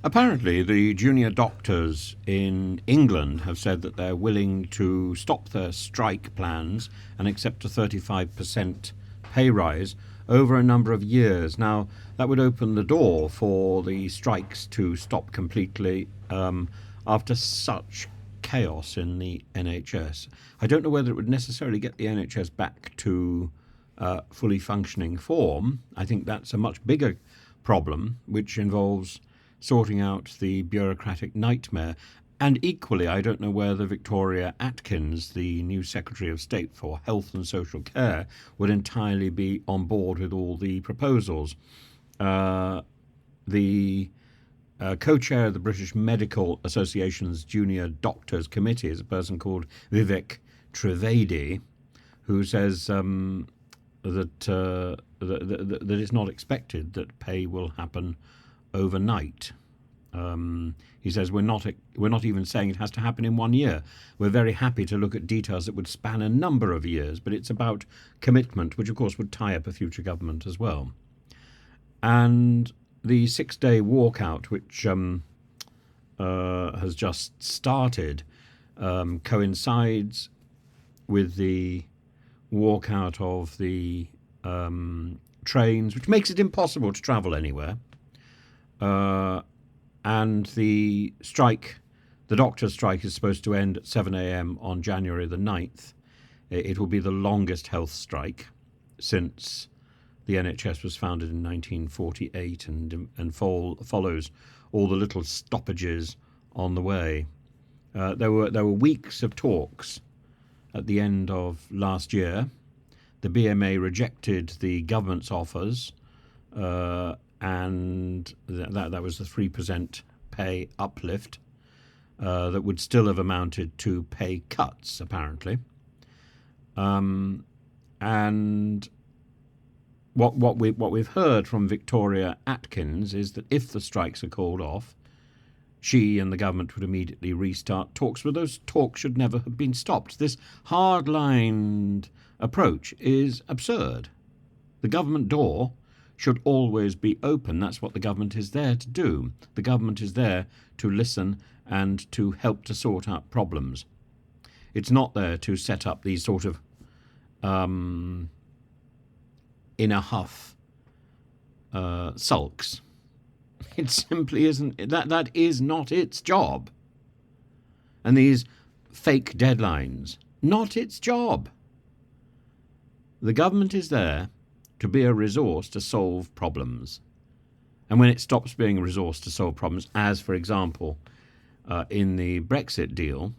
Apparently, the junior doctors in England have said that they're willing to stop their strike plans and accept a 35% pay rise over a number of years. Now, that would open the door for the strikes to stop completely after such chaos in the NHS. I don't know whether it would necessarily get the NHS back to fully functioning form. I think that's a much bigger problem, which involves sorting out the bureaucratic nightmare. And equally, I don't know whether Victoria Atkins, the new Secretary of State for Health and Social Care, would entirely be on board with all the proposals. The co-chair of the British Medical Association's Junior Doctors Committee is a person called Vivek Trivedi, who says that it's not expected that pay will happen overnight. He says we're not even saying it has to happen in 1 year. We're very happy to look at details that would span a number of years, but it's about commitment, which of course would tie up a future government as well. And the 6-day walkout, which has just started, coincides with the walkout of the trains, which makes it impossible to travel anywhere. And the strike, the doctor's strike, is supposed to end at 7 a.m. on January the 9th. It will be the longest health strike since the NHS was founded in 1948 and follows all the little stoppages on the way. There were weeks of talks at the end of last year. The BMA rejected the government's offers, and that was the 3% pay uplift that would still have amounted to pay cuts, apparently. And what we've heard from Victoria Atkins is that if the strikes are called off, she and the government would immediately restart talks, but those talks should never have been stopped. This hard-lined approach is absurd. The government door should always be open. That's what the government is there to do. The government is there to listen and to help to sort out problems. It's not there to set up these sort of in a huff sulks. It simply isn't. That is not its job. And these fake deadlines, not its job. The government is there to be a resource to solve problems. And when it stops being a resource to solve problems, as, for example, in the Brexit deal,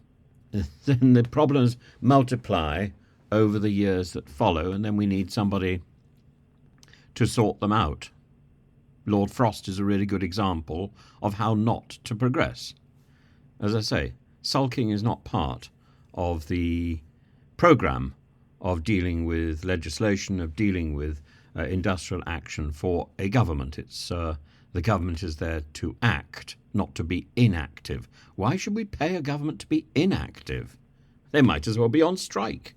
then the problems multiply over the years that follow, and then we need somebody to sort them out. Lord Frost is a really good example of how not to progress. As I say, sulking is not part of the programme of dealing with legislation, of dealing with industrial action for a government. It's the government is there to act, not to be inactive. Why should we pay a government to be inactive? They might as well be on strike.